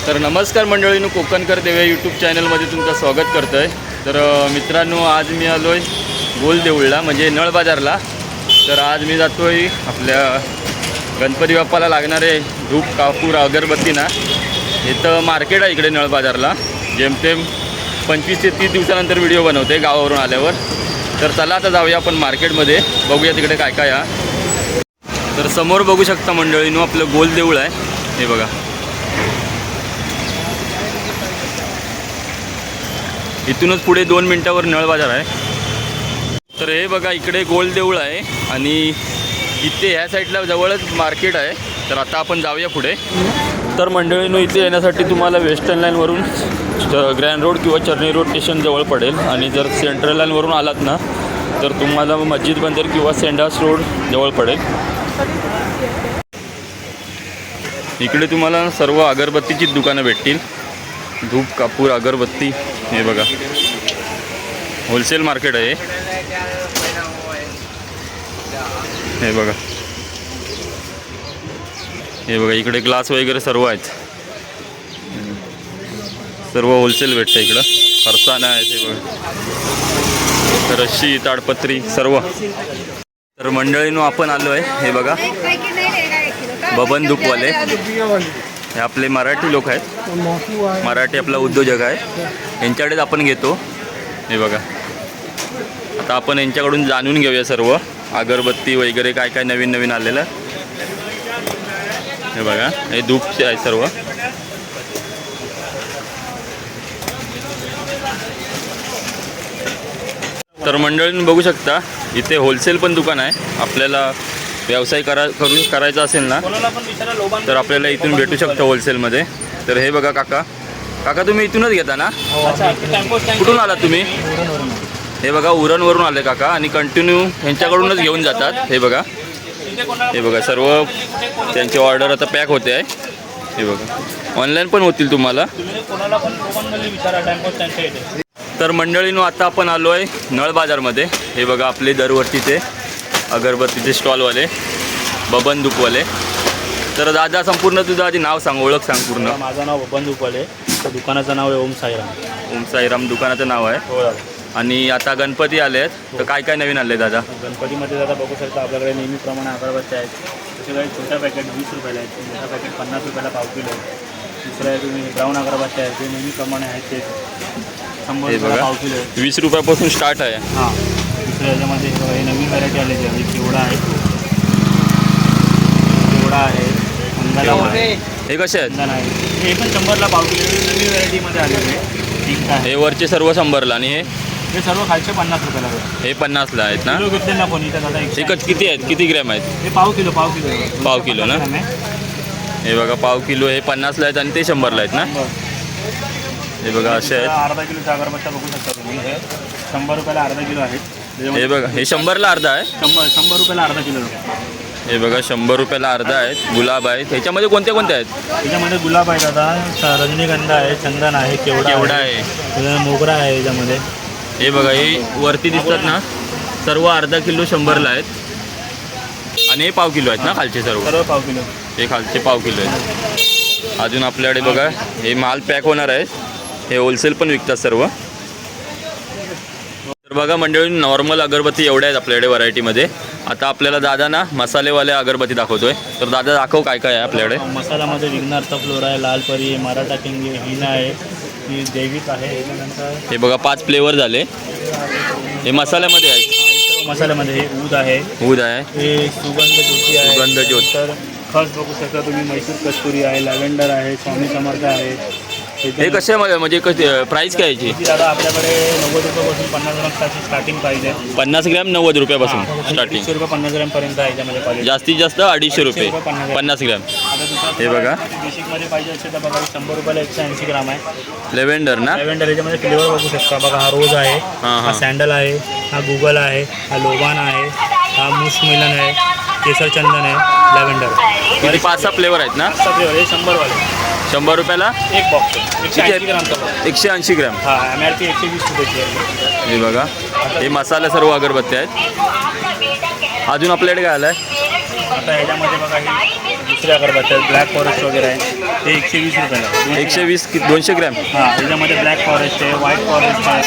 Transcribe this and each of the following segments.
तर नमस्कार मंडळींनो, कोकणकर देवे यूट्यूब चॅनलमध्ये तुमचं स्वागत करतो आहे। तर मित्रांनो, आज मी आलो आहे गोलदेऊळला म्हणजे नळ बाजारला। तर आज मी जातो आहे आपल्या गणपती बाप्पाला लागणारे धूप कापूर अगरबत्ती ना, इथं मार्केट आहे इकडे नळ बाजारला। जेमतेम 25 ते 30 दिवसानंतर व्हिडिओ बनवते गावावरून आल्यावर। तर चला आता जाऊया आपण मार्केटमध्ये, बघूया तिकडे काय काय आहे। तर समोर बघू शकता मंडळींनो, आपलं गोलदेऊळ आहे हे बघा। इथूनच पुढे 2 मिनिटावर नळ बाजार आहे। तर हे बघा, इकडे गोलदेऊळ आहे आणि इथे ह्या साईडला जवळच मार्केट आहे। तर आता आपण जाऊया पुढे। तर मंडळींनो, इथे येण्यासाठी तुम्हाला वेस्टर्न लाईनवरून ग्रँड रोड किंवा चर्नी रोड स्टेशन जवळ पडेल, आणि जर सेंट्रल लाईनवरून आलात ना तर तुम्हाला मस्जिद बंदर किंवा सेंडास रोड जवळ पडेल। इकडे तुम्हाला सर्व अगरबत्तीची दुकानं भेटतील, धूप कापूर अगरबत्ती। हे बघा, होलसेल मार्केट आहे हे बघा। हे बघा, इकडे ग्लास वगैरे सर्व आहेत, सर्व होलसेल भेटतं इकडं। फरसाणा आहे हे बघा, रशी ताडपत्री सर्व। तर मंडळींनो, आपण आलो आहे हे बघा बबन धूपवाले। हे आपले मराठी लोक आहेत, मराठी आपला उद्योजक आहे, यांच्याकडेच आपण घेतो हे बघा। आता आपण यांच्याकडून जाणून घेऊया सर्व अगरबत्ती वगैरे काय काय नवीन नवीन आलेलं। हे बघा, हे धूपचे आहे सर्व। तर मंडळींनी बघू शकता, इथे होलसेल पण दुकान आहे। आपल्याला व्यवसाय करायचा असेल ना तर आपल्याला इथून भेटू शकतं होलसेलमध्ये। तर हे बघा काका तुम्ही इथूनच घेता ना? कुठून आलात तुम्ही? हे बघा, उरणवरून आले काका, आणि कंटिन्यू ह्यांच्याकडूनच घेऊन जातात। हे बघा सर्व त्यांची ऑर्डर आता पॅक होते आहे। हे बघा, ऑनलाईन पण होतील तुम्हाला। तर मंडळींनो, आता आपण आलो आहे नळ बाजारमध्ये। हे बघा, आपले दरवर्षीचे अगरबत्तीचे स्टॉलवाले बबन धूपवाले। तर दादा, संपूर्ण तुझं आधी नाव सांग, ओळख सांग पूर्ण। माझं नाव बबन धूपवाले, तर दुकानाचं नाव आहे ओम साईराम। ओम साईराम दुकानाचं नाव आहे। हो। आणि आता गणपती आले आहेत, तर काय काय नवीन आले दादा? गणपतीमध्ये दादा बघू शकता, आपल्याकडे नेहमीप्रमाणे अगरबत्त्या आहेत। तसे काही छोट्या पॅकेट 20 रुपयाला आहेत, मोठा पॅकेट 50 रुपयाला पाव किलो आहे। दुसरं आहे तुम्ही ब्राऊन अगरबत्त्या आहेत, ते नेहमीप्रमाणे आहेत ते 100 रुपयाला पाव किलो आहे। 20 रुपयापासून स्टार्ट आहे। हां, दुसऱ्या याच्यामध्ये हे नवीन व्हरायटी आलेली आहे, चिवडा आहे, चिवडा आहे, हे कसे आहेत? चंदन आहे, हे पण 100ला पाव किलो नवीन व्हरायटीमध्ये आलेले आहे। ठीक आहे, हे वरचे सर्व 100ला, आणि हे सर्व खालचे 50 रुपयाला आहे। हे 50ला आहेत ना? किलो घेतले ना कोणी तर दादा? एकच किती आहेत, किती ग्रॅम आहेत? हे पाव किलो पाव किलो ना? हे बघा, पाव किलो हे 50ला आहेत आणि ते 100ला आहेत ना? हे बघा, असे आहेत। अर्धा किलोचा अगरबत्ता बघू शकता तुम्ही, हे 100 रुपयाला अर्धा किलो आहेत। हे बघा, हे 100ला अर्धा आहे। 100 रुपयाला अर्धा किलो। हे बघा, 100 रुपयाला अर्धा आहेत। गुलाब आहेत, ह्याच्यामध्ये कोणते आहेत? त्याच्यामध्ये गुलाब आहे दादा, रजनीगंधा आहे, चंदन आहे, केवढा आहे, मोगरा आहे याच्यामध्ये। हे बघा, हे वरती दिसतात ना, सर्व अर्धा किलो 100ला आहेत, आणि हे पाव किलो आहेत ना खालचे सर्व पाव किलो। हे खालचे पाव किलो आहेत। अजून आपल्याकडे बघा, हे माल पॅक होणार आहे, हे होलसेल पण विकतात सर्व। तर बघा मंडळी, नॉर्मल अगरबत्ती एवढ्या आहेत आपल्याकडे व्हरायटीमध्ये। आता आपल्याला दादा ना मसालेवाले अगरबत्ती दाखवतोय। तर दादा, दाखव काय काय आहे आपल्याकडे। मसाल्यामध्ये विघ्नार्थ फ्लोर आहे, लालपरी आहे, मराठा किंग आहे, हिना आहे, ही जैविक आहे। याच्यानंतर हे बघा, 5 फ्लेवर झाले, हे मसाल्यामध्ये आहेत। मसाल्यामध्ये हे ऊद आहे, हे सुगंध ज्योती आहे, सुगंध ज्योती। तर खस बघू शकता तुम्ही, मैसूर कस्तुरी आहे, लॅव्हेंडर आहे, स्वामी समर्थ आहे। हे कसे म्हणजे प्राईस काय याची? दादा आपल्याकडे 90 रुपयापासून 50 ग्रामची स्टार्टिंग प्राईस आहे। 50 ग्रॅम 90 रुपयापासून स्टार्टिंग, 150 रुपये 50 ग्रॅमपर्यंत आहे याच्यामध्ये। जास्तीत जास्त 250 रुपये 50 ग्रॅम। हे बघा, बेसिकमध्ये पाहिजे असेल तर बघा, 100 रुपयाला 180 ग्राम आहे। लेव्हेंडर ना? लेव्हेंडर, याच्यामध्ये फ्लेवर बघू शकता बघा, हा रोज आहे, हा सँडल आहे, हा गुगल आहे, हा लोबान आहे, हा मुश्मिलन आहे, केसर चंदन आहे, लॅव्हेंडर। 5-6 फ्लेवर आहेत ना? 5 फ्लेवर, हे 100 वाले। 100 रुपयाला एक बॉक्स, 180 ग्रामचा बॉक्स। 180 ग्रॅम। हां, MRP 120 रुपयाची आहे। हे बघा, हे मसाले सर्व अगरबत्ती आहेत। अजून आपल्याकडे काय आलं आहे? आता ह्याच्यामध्ये बघा, हे दुसरे अगरबत्त्या आहेत ब्लॅक फॉरेस्ट वगैरे आहे ते 120 रुपयाला 120 200 ग्रॅम. हां त्याच्यामध्ये ब्लॅक फॉरेस्ट आहे व्हाईट फॉरेस्ट आहे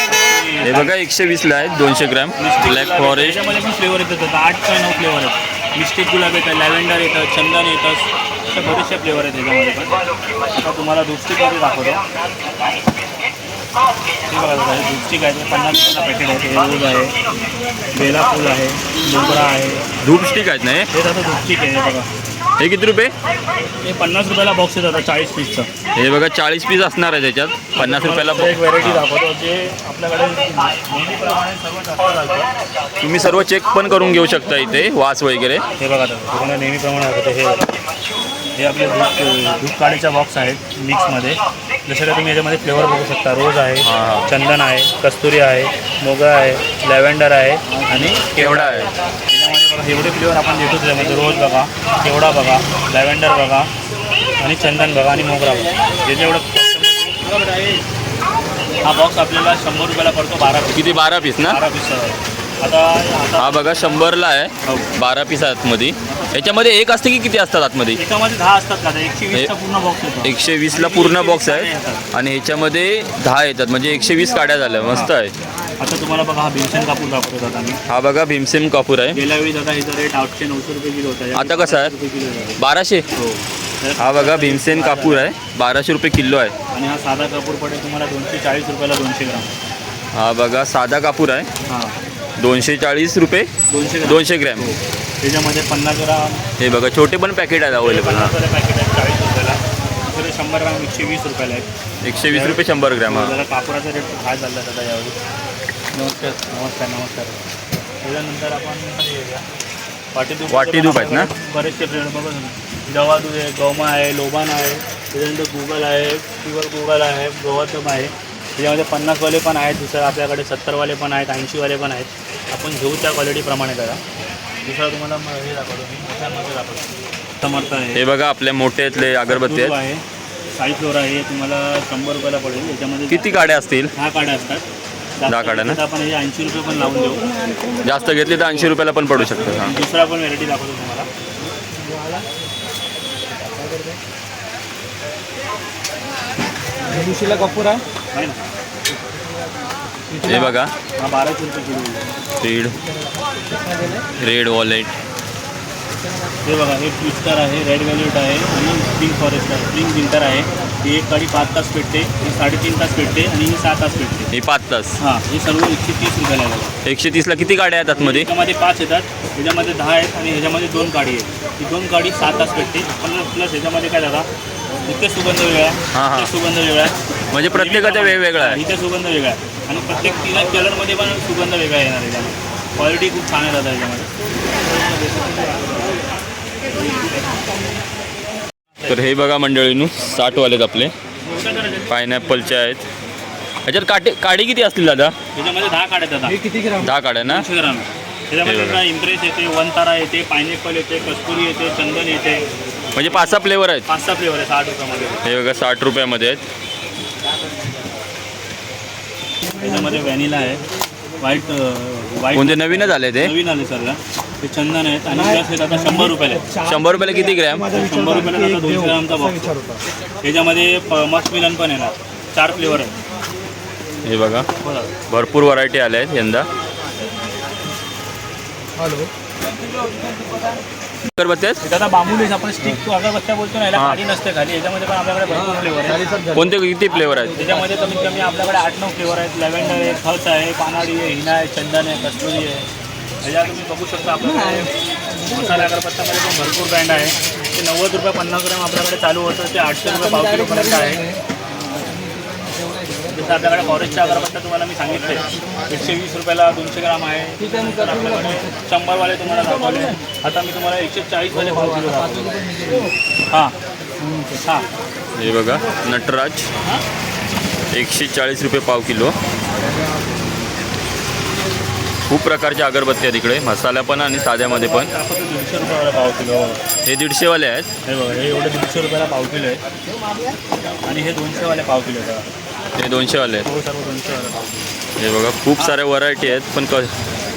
हे बघा 120ला आहे 200 ग्रॅम ब्लॅक फॉरेस्ट. त्याच्यामध्ये पण फ्लेवर येतात 8 का 9 फ्लेवर आहेत. मिस्टेक गुलाब येतं लॅव्हेंडर येतं चंदन येतं अशा बरेचसे फ्लेवर आहेत त्याच्यामध्ये पण. आता तुम्हाला दुपस्टिकमध्ये दाखवतो. हे बघा दादा हे दुपस्टिक आहे 50 रुपयाला पॅकेट आहे. हे रोज आहे बेला फूल आहे मोगरा आहे धूप स्टिक आहेत ना हे? हे दादा दुपस्टिक आहे हे बघा. हे किती रुपये? हे 50 रुपयाला बॉक्स येतात आता 40 पीसचं. हे बघा 40 पीस असणार आहे त्याच्यात 50 रुपयाला. एक व्हेरायटी दाखवतो जे आपल्याकडे नेहमीप्रमाणे सर्व जास्त चालतं. तुम्ही सर्व चेक पण करून घेऊ शकता इथे वास वगैरे. हे बघा तुम्हाला नेहमीप्रमाणे दाखवतो. हे आपले धूप काडीचा बॉक्स आहेत मिक्समध्ये. जसं का तुम्ही याच्यामध्ये फ्लेवर बघू शकता. रोज आहे चंदन आहे कस्तुरी आहे मोगरा आहे लॅव्हेंडर आहे आणि केवढा आहे. त्याच्यामध्ये बघा एवढे फ्लेवर आपण देतो त्याच्यामध्ये. रोज बघा केवडा बघा लॅव्हेंडर बघा आणि चंदन बघा आणि मोगरा बघा. जे जेवढं हा बॉक्स आपल्याला 100 रुपयाला पडतो 12 पीस. किती 12 पीस ना? 12 पीस आता हा बघा 100ला आहे 12 पीस आतमध्ये. याच्यामध्ये एक असते की किती असतात आतमध्ये? एकामध्ये 10 असतात का 120चा पूर्ण बॉक्स येतो. 120ला पूर्ण बॉक्स आहे आणि ह्याच्यामध्ये 10 येतात म्हणजे 120 काड्या झाल्या. मस्त आहे. आता तुम्हाला बघा हा भीमसेन कापूर दाखवतो आता मी. हा बघा भीमसेन कापूर आहे. गेल्या वेळी दादा ह्याचा रेट 800-900 रुपये किलो होता. आता कसं आहे? 1200. हो. हा बघा भीमसेन कापूर आहे 1200 रुपये किलो आहे. आणि हा साधा कापूर पडेल तुम्हाला 240 रुपयाला 200 ग्राम. हा बघा साधा कापूर आहे हां 240 रुपये 200 ग्रॅम. त्याच्यामध्ये 50 ग्राम. हे बघा छोटे पण पॅकेट आहेत अवेलेबल. 50 पॅकेट आहेत 40 रुपयाला. दुसरे 100 ग्राम 120 रुपयाला आहेत. 120 रुपये 100 ग्रॅम. जरा कापडाचा रेट काय चालला दादा यावेळी. नमस्कार. त्याच्यानंतर आपण वाटी धूप आहेत ना? बरेचसे फ्लेवर बघा. जवा दूध आहे गौमा आहे लोबान आहे त्याच्यानंतर गुगल आहे प्युअर गुगल आहे गौतम आहे. त्याच्यामध्ये 50वाले पण आहेत. दुसरं आपल्याकडे 70वाले पण आहेत 80वाले पण आहेत. आपण घेऊ त्या क्वालिटीप्रमाणे करा. दुसरा तुम्हाला हे दाखवतो मी मोठ्यामध्ये दाखवतो. समर्थ आहे. हे बघा आपल्या मोठ्यातले अगरबत्ती आहेत. आहे 40 फ्लोर आहे तुम्हाला 100 रुपयाला पडेल. याच्यामध्ये किती काड्या असतील? 10 काड्या असतात. 10 काड्या ना? आपण हे 80 रुपये पण लावून देऊ. जास्त घेतली तर 80 रुपयाला पण पडू शकतं. हां दुसरा पण व्हेरायटी दाखवतो तुम्हाला. दुशीला कापूर आहे ना हे बघा हा 1200 रुपये किलो. Red wallet. हे बघा हे ट्विस्टर आहे रेड व्हॅल्यूट आहे आणि पिंक फॉरेस्ट आहे. पिंक विंटर आहे. ही एक गाडी 5 तास पेटते ही 3.5 तास पेटते आणि ही 6 तास पेटते. हे 5 तास. हां हे सर्व 130 रुपयाला आहे. 130ला किती गाड्या आहेत आतमध्ये? त्याच्यामध्ये 5 येतात ह्याच्यामध्ये 10 आहेत आणि ह्याच्यामध्ये 2 गाडी आहेत. ही 2 गाडी 6 तास पेटते. प्लस ह्याच्यामध्ये काय झाला इथे सुगंध वेगळा हां, हां. आहे सुगंध वेगळा आहे. म्हणजे प्रत्येकाचा वेगवेगळा आहे. इथे सुगंध वेगळा आहे आणि प्रत्येक 3 कलरमध्ये पण सुगंध वेगळा येणार याच्यामध्ये. क्वालिटी खूप छान आहे दादा याच्यामध्ये. तर हे बघा मंडळींनो 60 वालेत आपले पायनॅपलचे आहेत. ह्याच्यात काडी किती असतील दादा? त्याच्यामध्ये 10 काढ्या दादा. हे किती ग्राम? 10 काड्या ना? 200 ग्राम. त्याच्यामध्ये तुला इम्प्रेस येते वनतारा येते पायनॅपल येते कस्तुरी येते चंदन येते. म्हणजे 5-6 फ्लेवर आहेत. 5-6 फ्लेवर आहे 60 रुपयामध्ये. हे बघा 60 रुपयामध्ये आहेत. त्याच्यामध्ये व्हॅनिला आहे व्हाईट कोणते नवीनच आले ते? नवीन आले सर ते चंदन आहेत आणि प्लस हे आता 100 रुपयाला आहे. 100 रुपयाला किती ग्रॅम? 100 रुपयाला आता 200 ग्रामचा बॉक्स. त्याच्यामध्ये मस्त मिलन पण येणार 4 फ्लेवर आहेत. हे बघा बघा भरपूर व्हरायटी आल्या आहेत यंदा. हॅलो अगरबत्ती आहेत? आता बांबूलीस आपण स्टिक अगरबत्त्या बोलतो ना याला हां. काडी नसते खाली. याच्यामध्ये पण आपल्याकडे भरपूर फ्लेवर आहे. कोणते किती फ्लेवर आहेत? त्याच्यामध्ये कमीत कमी आपल्याकडे 8-9 फ्लेवर आहेत. लॅव्हेंडर आहे खच आहे पानाडी आहे हिना आहे चंदन आहे कस्तुरी आहे. ह्याच्यात तुम्ही बघू शकता आपल्याकडे मसाला अगरबत्त्यामध्ये पण भरपूर ब्रँड आहे. ते 90 रुपये 50 ग्रॅम आपल्याकडे चालू होतं ते 800 रुपये पाव किलोपर्यंत आहे. जसं आपल्याकडे फॉरेस्टच्या अगरबत्त्या तुम्हाला मी सांगितले 120 रुपयाला 200 ग्राम आहे. तर आपल्याकडे 100वाले तुम्हाला दाखवले. आता मी तुम्हाला 140वाले पाव किलो दाखवले. हां हां हे बघा नटराज 140 रुपये पाव किलो. खूप प्रकारच्या अगरबत्त्या आहेत इकडे मसाला पण आणि साध्यामध्ये पण. दाखवतो 150 रुपयाला पाव किलो. हे 150वाले आहेत. हे बघा हे एवढे 150 रुपयाला पाव किलो आहे आणि हे 200वाले पाव किलो आहे. हे 200वाले आहेत. हो सर्व 200वाले पाव किलो. हे बघा खूप साऱ्या व्हरायटी आहेत पण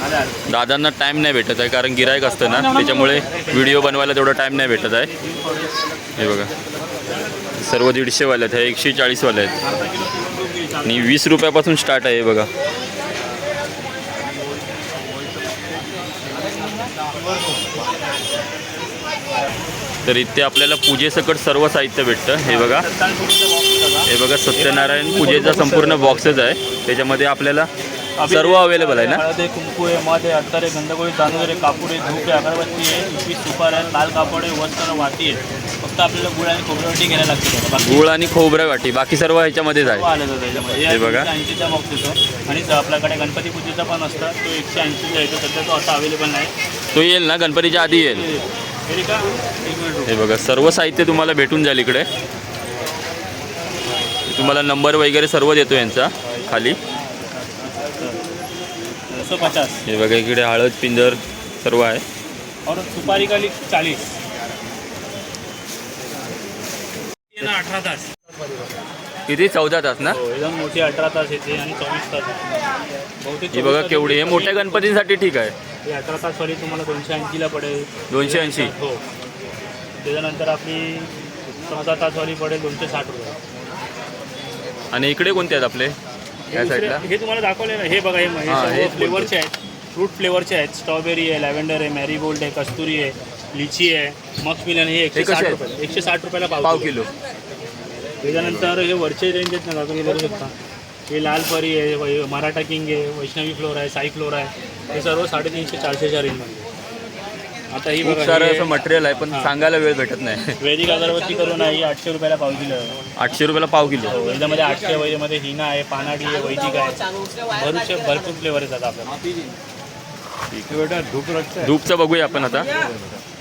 आले. दादांना टाईम नाही भेटत आहे कारण गिराईक असतं ना, त्याच्यामुळे व्हिडिओ बनवायला तेवढा टाईम नाही भेटत आहे. हे बघा सर्व 150 वाले आहेत, हे 140 वाले आहेत अर्धा किलो तूप घे. आणि 20 रुपयापासून स्टार्ट आहे. हे बघा तर इथे आपल्याला पूजेसकट सर्व साहित्य भेटतं. हे बघा हे बघा सत्यनारायण पूजेचा संपूर्ण बॉक्सच आहे, त्याच्यामध्ये आपल्याला सर्व अवेलेबल आहे ना. हळद आहे, कुंकू आहे, मध आहे, अत्तर आहे, गंधगोळी, तांदूळ आहे, कापूर आहे, धूप आहे, अगरबत्ती आहे, इपी सुपार आहे, लाल कापड आहे, वस्त्र वाती आहे. फक्त आपल्याला गुळ आणि खोबरवटी घ्यायला लागते. बाकी गुळ आणि खोबरं वाटी बाकी सर्व ह्याच्यामध्येच आहे. आलं जातं त्याच्यामध्ये. हे बघा. 180चा बॉक्स येतो. आणि आपल्याकडे गणपती पूजेचा पण असतात, तो 180चा येतो. सध्या तो आता अवेलेबल नाही. तो येईल ना गणपतीच्या आधी येईल. तरी का एक मिनिट. हे बघा सर्व साहित्य तुम्हाला भेटून जाईल इकडे. तुम्हाला नंबर वगैरे सर्व देतो यांचा खाली. 150 हे बघा इकडे हळद पिंजर सर्व आहे. और सुपारी का लिख 40. 18 तास. किती 14 तास ना. हो, एकदम मोठी 18 तास येते आणि 24 तास येते. बहुतेक ही बघा केवढी आहे, मोठ्या गणपतींसाठी ठीक आहे. ही 18 तासवाली तुम्हाला 280ला पडेल. 280. हो. त्याच्यानंतर आपली 16 तासवाली पडेल 260 रुपये. आणि इकडे कोणते आहेत आपले या साईडला. हे तुम्हाला दाखवले ना. हे बघा हे हां, सर्व हेच फ्लेवरचे आहेत. फ्रूट फ्लेवरचे आहेत. स्ट्रॉबेरी आहे, लॅव्हेंडर आहे, मॅरीगोल्ड आहे, कस्तुरी आहे, लिची आहे, मक्स मिलन. हे कसे 160 आहेत? रुपये. 160 रुपयाला पाव किलो. त्याच्यानंतर हे वरचे रेंज आहेत ना, तुम्ही बघू शकता. हे लाल परी आहे, मराठा किंग आहे, वैष्णवी फ्लोर आहे, साई फ्लोर आहे. हे सर्व 350-400च्या रेंजमध्ये. आता ही खूप बघा सारं हे असं मटेरियल आहे पण हां. सांगायला वेळ भेटत नाही. वैदिक अगरबत्ती करून आहे. ही 800 रुपयाला पाव किलो आहे. 800 रुपयाला पाव किलो. हो, याच्यामध्ये 800 वैद्यमध्ये हिना आहे, पानाडी आहे, वैदिक आहे. भरपूर फ्लेवर येतात आपल्याला. धूपचं बघूया आपण आता.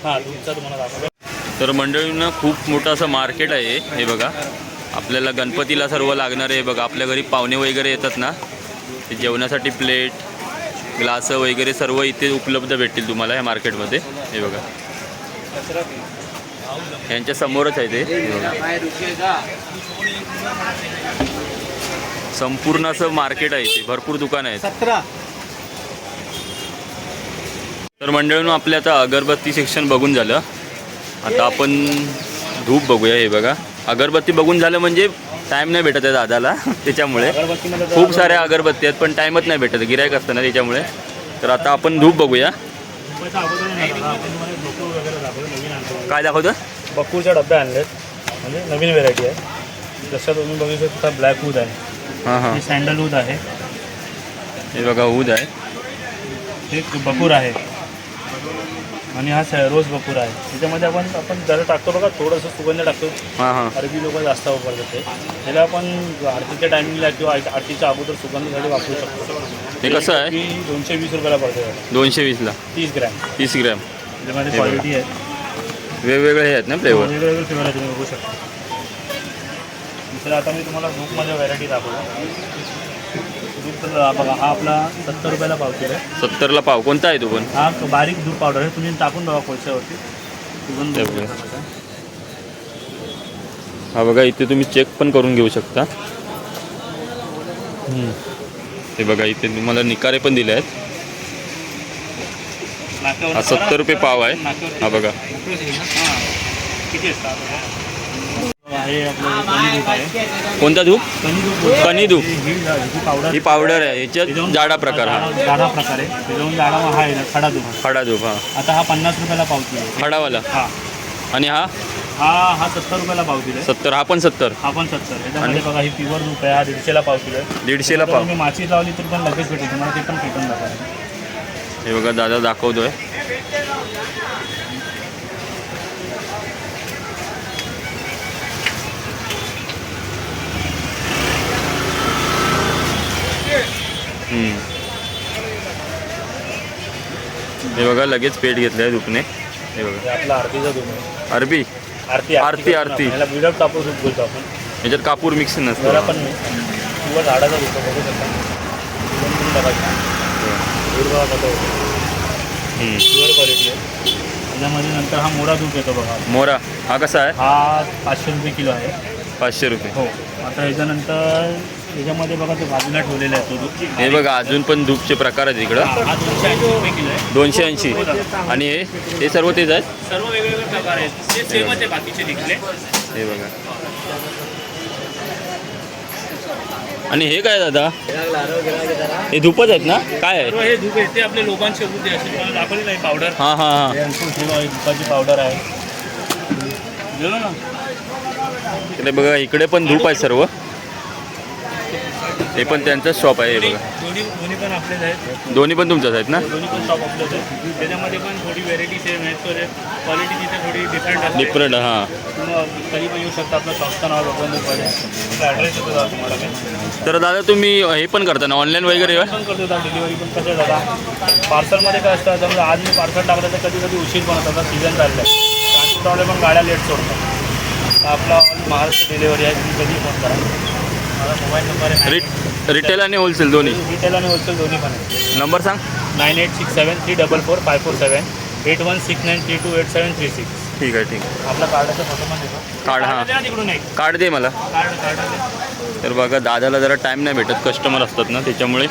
हां, दूधचा तुम्हाला दाखवतो. तर मंडळींना खूप मोठं असं मार्केट आहे. हे बघा आपल्याला गणपतीला सर्व लागणारे. हे बघा आपल्या घरी पाहुणे वगैरे येतात ना, ते जेवणासाठी प्लेट ग्लास वगैरे सर्व इथे उपलब्ध भेटतील तुम्हाला या मार्केटमध्ये. हे बघा यांच्या समोरच आहे ते. हे बघा. संपूर्ण असं मार्केट आहे इथे, भरपूर दुकान आहेत. 17. तर मंडळींनो आपले आता अगरबत्ती सेक्शन बघून झालं. आता आपण धूप बघूया. हे बघा अगरबत्ती बघून झालं म्हणजे टाईम नाही भेटत आहे दादाला, त्याच्यामुळे अगरबत्तीमध्ये खूप साऱ्या अगरबत्ती आहेत पण टाईमच नाही भेटत, गिराईक असतं ना त्याच्यामुळे. तर आता आपण धूप बघूया. धुपाचा अगोदर नाही दादा. आपण तुम्हाला बकूर वगैरे दाखवतो. नवीन आणतो. काय दाखवतं. बकूरच्या डब्या आणलेत, म्हणजे नवीन व्हेरायटी आहे. जसं तुम्ही बघू शकता ब्लॅक वूड आहे, हां हां हे सँडलवूड आहे, हे बघा ऊद आहे. हे बकूर आहे आणि हा रोज बकूर आहे. त्याच्यामध्ये आपण जरा टाकतो बघा, थोडंसं सुगंध टाकतो. हां हां अरबी लोक जास्त वापरतात ते. त्याला आपण आरतीच्या टायमिंगला किंवा आरतीच्या अगोदर सुगंधासाठी वापरू शकतो. हे कसं आहे. 220 रुपयाला पडते. 220ला 30 ग्रॅम. 30 ग्रॅम. त्याच्यामध्ये क्वालिटी आहे. वेगवेगळे हे आहेत ना फ्लेवर. वेगवेगळे फ्लेवर आहे, तुम्ही बघू शकता. दुसरं आता मी तुम्हाला धूपमध्ये व्हरायटी दाखवतो. धूप बघा, हा आपला 70 रुपयाला पाव किलो आहे. 70ला पाव. कोणता आहे तो पण. हा बारीक धूप पावडर आहे, तुम्ही टाकून बघा कोळशावरती. सुगंध ते बघा बघा. कसा. हा बघा इथे तुम्ही चेक पण करून घेऊ शकता. हे बघा इथे तुम्हाला निकारे पण दिले आहेत. नाक्यावर हा 70 रुपये पाव आहे. नाक्यावर हा बघा हां. किती असतात हे आपलं कणी धूप आहे. कोणता धूप. कणी धूप. कणी धूप. ही पावडर. ही पावडर आहे, याच्यात जाडा प्रकार. हा जाडा प्रकार आहे. त्याच्याहून जाडा हा आहे खडा धूप. खडा धूप. हा आता हा 50 रुपयाला पाव किलो आहे. खडावाला. हा आणि हा हा 70 रुपयाला पाव किलो आहे. 70. हा पण 70. हा पण 70. त्याच्यामध्ये बघा ही प्युअर धूप आहे. हा 150ला पाव किलो आहे. 150ला जर पाव. तुम्ही माची लावली तर पण लगेच भेटेल तुम्हाला, ते पण पेटून दाखवा. हे बघा दादा दाखवतोय. हे बघा लगेच पेट घेतलं आहे धूपने. हे बघा हे आपला आरतीचा धूप आहे. अरबी. आरती आरती, आरती. याला बिडप कापूर धूप बोलतो आपण. याच्यात कापूर मिक्स जरा नसतं. पण किंवा झाडाचा धूप बघू शकता. दोन टाकायचा हिरवा कसा होतो. प्युअर क्वालिटी आहे. त्याच्यामध्ये नंतर हा मोरा धूप येतो बघा. मोरा. हा कसा आहे. हा 500 रुपये किलो आहे. 500 रुपये. हो. आता ह्याच्यानंतर ह्याच्यामध्ये बघा ते बाजूला ठेवलेलं आहे तो धूप. हे बघा अजून पण धूपचे प्रकार आहेत इकडं. हा 280 रुपये किलो आहे. 280. आणि हे सर्व तेच आहेत. सर्व वेगवेगळे प्रकार आहेत. ते सेमच आहे बाकीचे निघले. हे बघा. आणि हे काय दादा, हे धूपच आहेत ना, काय आहे? हे धूप आहे ते आपले लोकांचे धूप आहे. असे तुम्हाला दाखवली नाही पावडर. हां हां हां. धुपाची पावडर आहे. गेलो ना. इकडे बघा, इकडे पण धूप आहे सर्व. हे पण त्यांचंच शॉप आहे. हे बघा, दोन्ही पण आपलेच आहेत. दोन्ही पण तुमच्याच आहेत ना. दोन्ही पण शॉप आपलेच आहेत. त्याच्यामध्ये पण थोडी व्हेरायटी सेम आहे. तर क्वालिटी तिथे थोडी डिफरंट असते. डिफरंट. हां. तुम्ही कधी पण येऊ शकता. आपलं शॉपचं नाव बघून आपला ॲड्रेस येतो दादा तुम्हाला मी. तर दादा तुम्ही हे पण करता ना ऑनलाईन वगैरे? पण करतो दादा. डिलिव्हरी पण कसं दादा पार्सलमध्ये काय असतं. समजा आज मी पार्सल टाकलं तर कधी कधी उशीर पण होता. सीझन चाललं आहे. ट्रान्सपोर्टवाले पण गाड्या लेट सोडतात. तर आपला ऑल महाराष्ट्र डिलिव्हरी आहे. तुम्ही कधी फोन करा. माझा मोबाईल नंबर आहे. रिटेल आणि होलसेल दोन्ही? रिटेल आणि होलसेल दोन्ही पण आहे. नंबर सांग. 9867344547 8169328736. ठीक आहे ठीक आहे. आपला कार्डाचा फोटो पण देतो. कार्ड. हां, द्या तिकडून एक कार्ड दे मला. कार्ड तर बघा, दादाला जरा टाईम नाही भेटत, कस्टमर असतात ना, त्याच्यामुळे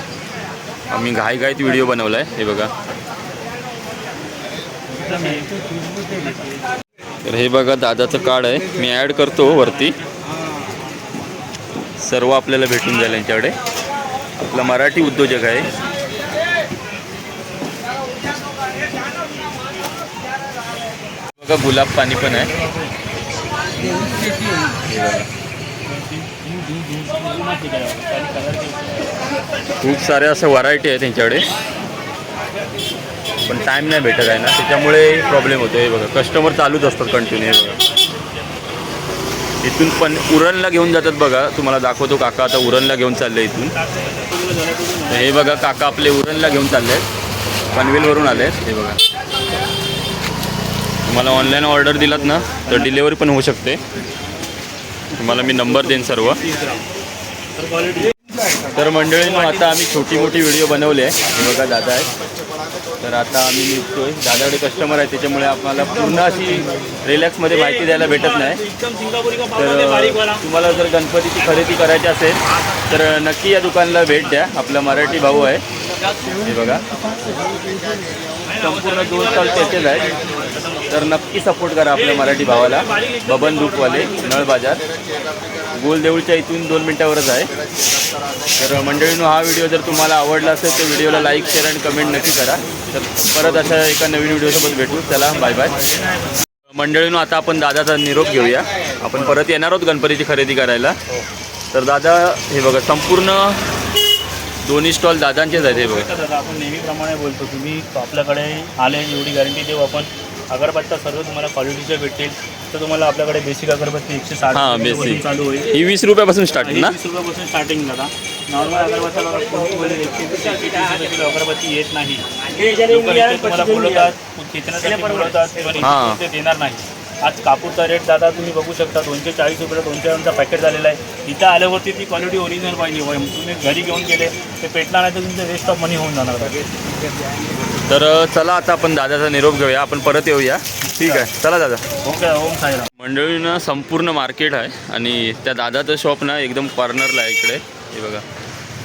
आम्ही घाईघाईत व्हिडिओ बनवला आहे. हे बघा. तर हे बघा दादाचं कार्ड आहे. मी ॲड करतो वरती. सर्व आपल्याला भेटून जाईल यांच्याकडे. आपला मराठी उद्योजक आहे. बघा, गुलाब पाणी पण आहे. हे बघा, खूप साऱ्या असं व्हरायटी आहे त्यांच्याकडे, पण टाईम नाही भेटत आहे ना, त्याच्यामुळे प्रॉब्लेम होतो. हे बघा, कस्टमर चालूच असतात कंटिन्यू. हे बघा, इथून पण उरणला घेऊन जातात. बघा, तुम्हाला दाखवतो. काका आता उरणला घेऊन चालले इथून. हे बघा, काका आपले उरणला घेऊन चालले आहेत, पनवेलवरून आले आहेत. हे बघा, तुम्हाला ऑनलाईन ऑर्डर दिलात ना तर डिलेवरी पण होऊ शकते. तुम्हाला मी नंबर देईन सर्व. तर मंडळींनो, आता आम्ही छोटी मोठी व्हिडिओ बनवली आहे. हे बघा, दादा आहे. तर आता आम्ही निघतोय. दादाकडे कस्टमर आहे, त्याच्यामुळे आम्हाला पूर्ण अशी रिलॅक्समध्ये माहिती द्यायला भेटत नाही. तर तुम्हाला जर गणपतीची खरेदी करायची असेल तर नक्की या दुकानाला भेट द्या. आपला मराठी भाऊ आहे. हे बघा, संपूर्ण 2 स्टॉल त्याचेच आहेत. तर नक्की सपोर्ट करा आपल्या मराठी भावाला. बबन धूपवाले, नळ बाजार, गोलदेऊळच्या इथून 2 मिनटावरच आहे. तर मंडळींनो, हा व्हिडिओ जर तुम्हाला आवडला असेल तर व्हिडिओला लाईक, शेअर आणि कमेंट नक्की करा. तर परत अशा एका नवीन व्हिडिओसोबत भेटू. चला, बाय बाय. मंडळींनो, आता आपण दादाचा निरोप घेऊया. आपण परत येणार आहोत गणपतीची खरेदी करायला. तर दादा, हे बघा, संपूर्ण दोन्ही स्टॉल दादांचेच आहेत. हे बघा, दादा आपण नेहमीप्रमाणे बोलतो. तुम्ही आपल्याकडे आले एवढी गॅरंटी देऊ आपण. अगरबत्त्या सर्व तुम्हाला क्वालिटीचे भेटतील. तर तुम्हाला आपल्याकडे बेसिक अगरबत्ती 160 बेसिक चालू होईल. ही 20 रुपयापासून स्टार्टिंग ना? 20 रुपयापासून स्टार्टिंग दादा. नॉर्मल अगरबत्त्या बघा, कोणी बोलले 130 अगरबत्ती येत नाही. लोकं इथे तुम्हाला बोलवतात, खेचण्यासाठी बोलवतात, पण ते देणार नाही. आज कापूरचा रेट दादा तुम्ही बघू शकता. 240 रुपयाला 200 पॅकेट झालेला आहे. इथं आल्यावरती ती क्वालिटी ओरिजिनल पाहिजे. तुम्ही घरी घेऊन गेले ते पेटला नाही तर तुमचं वेस्ट ऑफ मनी होऊन जाणार. तर चला, आता आपण दादाचा निरोप घेऊया. आपण परत येऊया. ठीक आहे, चला दादा. ओके, ओम साईराम. मंडळीनं संपूर्ण मार्केट आहे आणि त्या दादाचं शॉप ना एकदम कॉर्नरला आहे इकडे. हे बघा,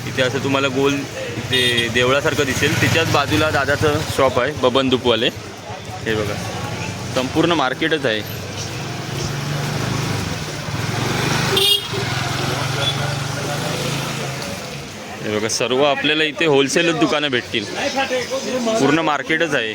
इथे असं तुम्हाला गोल इथे देवळासारखं दिसेल. तिच्याच बाजूला दादाचं शॉप आहे, बबन धूपवाले. हे बघा, संपूर्ण मार्केटच आहे. हे बघा, सर्व आपल्याला इथे होलसेलच दुकानं भेटतील. पूर्ण मार्केटच आहे.